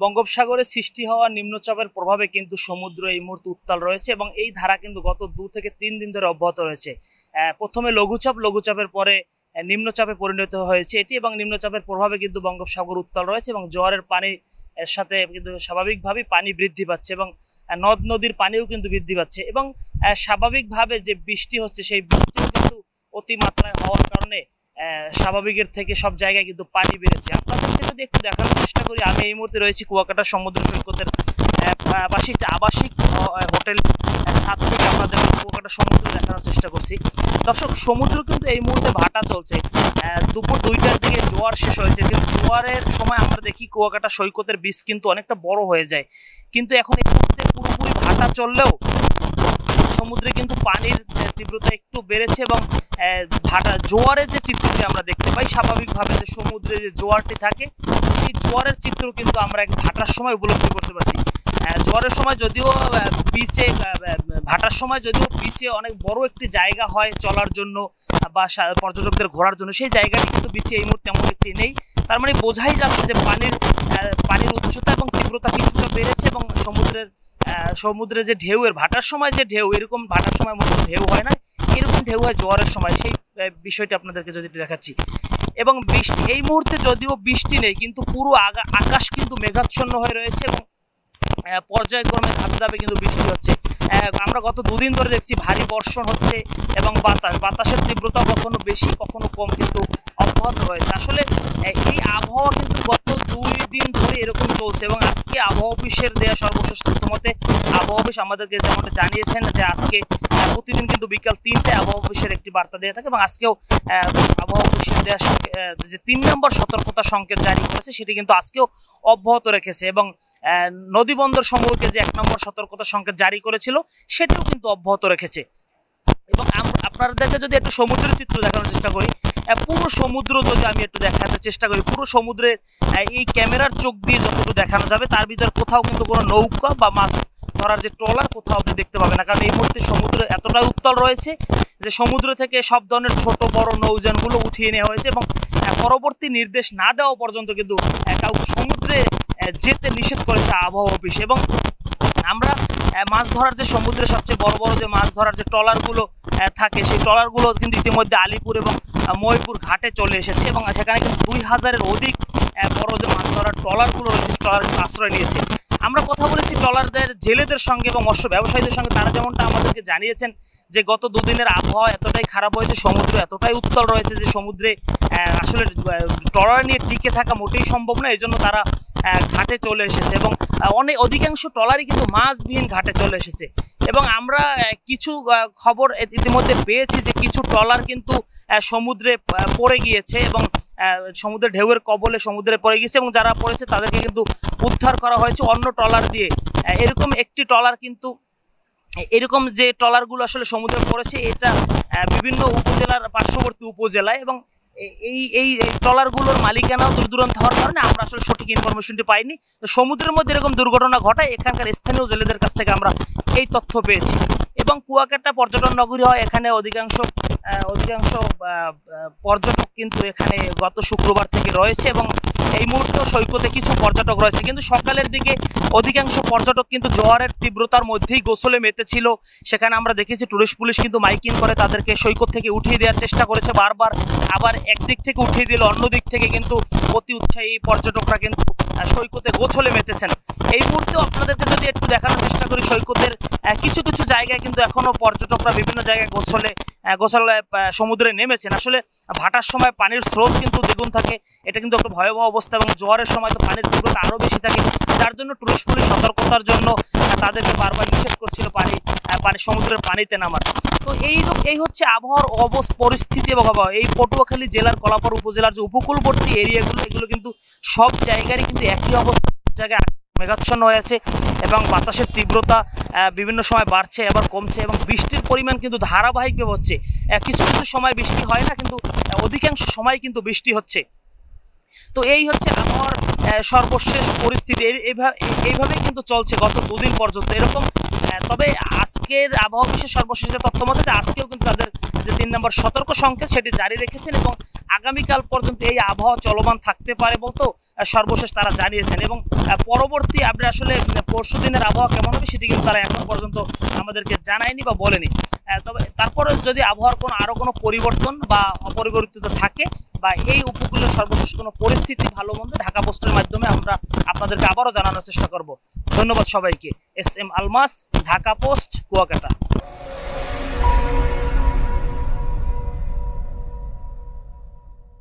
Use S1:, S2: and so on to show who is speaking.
S1: বঙ্গোপসাগরে সৃষ্টি হওয়া নিম্নচাপের প্রভাবে কিন্তু সমুদ্র এই মুহূর্তে উত্তাল রয়েছে এবং এই ধারা কিন্তু গত 2 থেকে 3 দিন ধরে অব্যাহত রয়েছে। প্রথমে লঘুচাপের পরে নিম্নচাপে পরিণত হয়েছে এটি, এবং নিম্নচাপের প্রভাবে কিন্তু বঙ্গোপসাগর উত্তাল রয়েছে এবং জোয়ারের পানি এর সাথে কিন্তু স্বাভাবিকভাবে পানি বৃদ্ধি পাচ্ছে এবং নদ নদীর পানিও কিন্তু বৃদ্ধি পাচ্ছে এবং স্বাভাবিকভাবে যে বৃষ্টি হচ্ছে সেই বৃষ্টিও কিন্তু অতিমাত্রায় হওয়ার কারণে স্বাভাবিকের থেকে সব জায়গায় কিন্তু পানি বেড়েছে। আপনাদেরকে যদি একটু দেখানোর চেষ্টা করি, আমি এই মুহূর্তে রয়েছি কুয়াকাটা সমুদ্র সৈকতের পাশে একটা আবাসিক হোটেল ছাদ থেকে আপনাদের কুয়াকাটা সমুদ্র দেখানোর চেষ্টা করছি। দর্শক, সমুদ্র কিন্তু এই মুহূর্তে ভাটা চলছে। দুপুর 2টার দিকে জোয়ার শেষ হয়েছে, কিন্তু জোয়ারের সময় আমরা দেখি কুয়াকাটা সৈকতের বীজ কিন্তু অনেকটা বড় হয়ে যায়, কিন্তু এখন এই মুহূর্তে পুরোপুরি ভাটা চললেও সমুদ্রে কিন্তু পানির তীব্রতা একটু বেড়েছে এবং জোয়ারের যে চিত্রটি আমরা দেখতে পাই, স্বাভাবিকভাবে যে সমুদ্রে যে জোয়ারটি থাকে সেই জোয়ারের চিত্র কিন্তু আমরা ভাটার সময় উপলব্ধি করতে পারছি। জোয়ারের সময় যদিও বিচে ভাটার সময় যদিও বিচে অনেক বড় একটি জায়গা হয় চলার জন্য বা পর্যটকদের ঘোরার জন্য, সেই জায়গাটি কিন্তু বিচে এই মুহূর্তে তেমন একটি নেই। তার মানে বোঝাই যাচ্ছে যে পানির উচ্চতা এবং তীব্রতা কিছুটা বেড়েছে এবং সমুদ্রে যে ঢেউয়ের ভাটার সময় যে ঢেউ, এরকম ভাটার সময় মতো ঢেউ হয় না, এরকম ঢেউ হয় জোয়ারের সময়। সেই বিষয়টি আপনাদেরকে যদি দেখাচ্ছি। এবং বৃষ্টি এই মুহূর্তে যদিও বৃষ্টি নেই, কিন্তু পুরো আকাশ কিন্তু মেঘাচ্ছন্ন হয়ে রয়েছে এবং পর্যায়ক্রমে ধাপে ধাপে কিন্তু বৃষ্টি হচ্ছে। আমরা গত 2 দিন ধরে দেখছি ভারী বর্ষণ হচ্ছে এবং বাতাসের তীব্রতা কখনো বেশি কখনো কম কিন্তু অব্যাহত রয়েছে। আসলে এই আবহাওয়া কিন্তু গত 2 দিন ধরে এরকম চলছে এবং আজকে আবহাওয়া অফিসের দেওয়া সর্বশেষ তথ্য মতে আবহাওয়া অফিস আমাদেরকে যেমনটা জানিয়েছেন যে আজকে প্রতিদিন কিন্তু বিকাল 3টায় আবহাওয়া অফিসের একটি বার্তা দেওয়া থাকে এবং আজকেও আবহাওয়া অফিসের দেওয়া যে 3 নম্বর সতর্কতা সংকেত জারি করেছে সেটি কিন্তু আজকেও অব্যাহত রেখেছে এবং নদী বন্দর সমূহকে যে 1 নম্বর সতর্কতা সংকেত জারি করেছিল সেটিও কিন্তু অব্যাহত রেখেছে। এবং আপনাদেরকে যদি একটু সমুদ্রের চিত্র দেখানোর চেষ্টা করি, পুরো সমুদ্র যদি আমি একটু দেখাতে চেষ্টা করি, পুরো সমুদ্রের এই ক্যামেরার চোখ দিয়ে যতটুকু দেখানো যাবে তার ভিতর কোথাও কিন্তু কোনো নৌকা বা মাছ ধরার যে ট্রলার কোথাও আপনি দেখতে পাবেন না, কারণ এই মুহূর্তে সমুদ্র এতটাই উত্তাল রয়েছে যে সমুদ্র থেকে সব ধরনের ছোট বড় নৌযানগুলো উঠিয়ে নেওয়া হয়েছে এবং পরবর্তী নির্দেশ না দেওয়া পর্যন্ত কিন্তু কাউকে সমুদ্রে যেতে নিষেধ করেছে আবহাওয়া অফিস। এবং আমরা মাছ ধরার যে সমুদ্রে সবচেয়ে বড় বড় যে মাছ ধরার যে ট্রলারগুলো থাকে, সেই ট্রলারগুলো কিন্তু ইতিমধ্যে আলিপুর এবং মহিপুর ঘাটে চলে এসেছে এবং সেখানে কিন্তু 2000-এর অধিক বড় যে মাছ ধরার ট্রলারগুলো রয়েছে ট্রলার আশ্রয় নিয়েছে। আমরা কথা বলেছি ট্রলারদের জেলেদের সঙ্গে এবং মৎস্য ব্যবসায়ীদের সঙ্গে, তারা যেমনটা আমাদেরকে জানিয়েছেন যে গত 2 দিনের আবহাওয়া এতটাই খারাপ হয়েছে, সমুদ্র এতটাই উত্তাল রয়েছে যে সমুদ্রে আসলে ট্রলার নিয়ে টিকে থাকা মোটেই সম্ভব না, এই জন্য তারা ঘাটে চলে এসেছে এবং অধিকাংশ ট্রলারই কিন্তু মাছবিহীন ঘাটে চলে এসেছে। এবং আমরা কিছু খবর ইতিমধ্যে পেয়েছি যে কিছু ট্রলার কিন্তু সমুদ্রে পড়ে গিয়েছে এবং সমুদ্রের ঢেউয়ের কবলে সমুদ্রে পড়ে গিয়েছে এবং যারা পড়েছে তাদেরকে কিন্তু উদ্ধার করা হয়েছে অন্য ট্রলার দিয়ে। এরকম একটি ট্রলার কিন্তু এরকম যে ট্রলারগুলো আসলে সমুদ্রে পড়েছে এটা বিভিন্ন উপজেলার পার্শ্ববর্তী উপজেলায় এবং এই ট্রলারগুলোর মালিকানাও দূর দূরান্ত হওয়ার কারণে আমরা আসলে সঠিক ইনফরমেশনটি পাইনি। সমুদ্রের মধ্যে এরকম দুর্ঘটনা ঘটায় এখানকার স্থানীয় জেলেদের কাছ থেকে আমরা এই তথ্য পেয়েছি। এবং কুয়াকাটা পর্যটন নগরী হয়, এখানে অধিকাংশ পর্যটক কিন্তু এখানে গত শুক্রবার থেকে রয়েছে এবং এই মুহূর্তে সৈকতে কিছু পর্যটক রয়েছে, কিন্তু সকালের দিকে অধিকাংশ পর্যটক কিন্তু জোয়ারের তীব্রতার মধ্যেই গোসলে মেতেছিল। সেখানে আমরা দেখেছি টুরিস্ট পুলিশ কিন্তু মাইকিং করে তাদেরকে সৈকত থেকে উঠিয়ে দেওয়ার চেষ্টা করেছে বারবার, আবার একদিক থেকে উঠিয়ে দিল অন্য দিক থেকে কিন্তু অতি উৎসাহী পর্যটকরা কিন্তু সৈকতে গোসলে মেতেছেন। এই মুহূর্তেও আপনাদেরকে যদি একটু দেখানোর চেষ্টা করি, সৈকতের কিছু কিছু জায়গায় কিন্তু এখনো পর্যটকরা বিভিন্ন জায়গায় গোসলে সমুদ্রে নেমেছেন। আসলে ভাটার সময় পানির স্রোত কিন্তু দ্বিগুণ থাকে, এটা কিন্তু একটা ভয়াবহ অবস্থা এবং জোয়ারের সময় তো পানির তীব্রতা আরও বেশি থাকে, যার জন্য টুরিস্ট পুলিশ সতর্কতার জন্য তাদেরকে বারবার নিষেধ করছিল সমুদ্রের পানিতে নামার। তো এই হচ্ছে আবহাওয়ার পরিস্থিতি এবং আবহাওয়া। এই পটুয়াখালী জেলার কলাপাড়া উপজেলার যে উপকূলবর্তী এরিয়াগুলো, এগুলো কিন্তু সব জায়গারই কিন্তু একই অবস্থা, জায়গায় মেঘাচ্ছন্ন হয়ে আছে এবং বাতাসের তীব্রতা বিভিন্ন সময় বাড়ছে আবার কমছে এবং বৃষ্টির পরিমাণ কিন্তু ধারাবাহিকভাবে হচ্ছে। কিছু কিছু সময় বৃষ্টি হয় না, কিন্তু অধিকাংশ সময় কিন্তু বৃষ্টি হচ্ছে। তো এই হচ্ছে আবহাওয়ার সর্বশেষ পরিস্থিতি। এইভাবেই কিন্তু চলছে গত 2 দিন পর্যন্ত। এরকম তবে আজকের আবহাওয়া অফিসের সর্বশেষ তথ্য মতে যে আজকেও কিন্তু তাদের যে 3 নম্বর সতর্ক সংকেত সেটি জারি রেখেছেন এবং আগামীকাল পর্যন্ত এই আবহাওয়া চলমান থাকতে পারে বলতেও সর্বশেষ তারা জানিয়েছেন এবং পরবর্তী আপডেট আসলে পরশু দিনের আবহাওয়া কেমন হবে সেটি কিন্তু তারা এখন পর্যন্ত আমাদেরকে জানায়নি বা বলেনি। তবে তারপরে যদি আবহাওয়ার আরো কোনো পরিবর্তন বা অপরিবর্তিত থাকে বা এই উপকূলের সর্বশেষ কোনো পরিস্থিতি ভালো মন্দ ঢাকা পোস্টের মাধ্যমে আমরা আপনাদেরকে আবারও জানানোর চেষ্টা করব। ধন্যবাদ সবাইকে। S M Almas, Dhaka Post, Kuakata.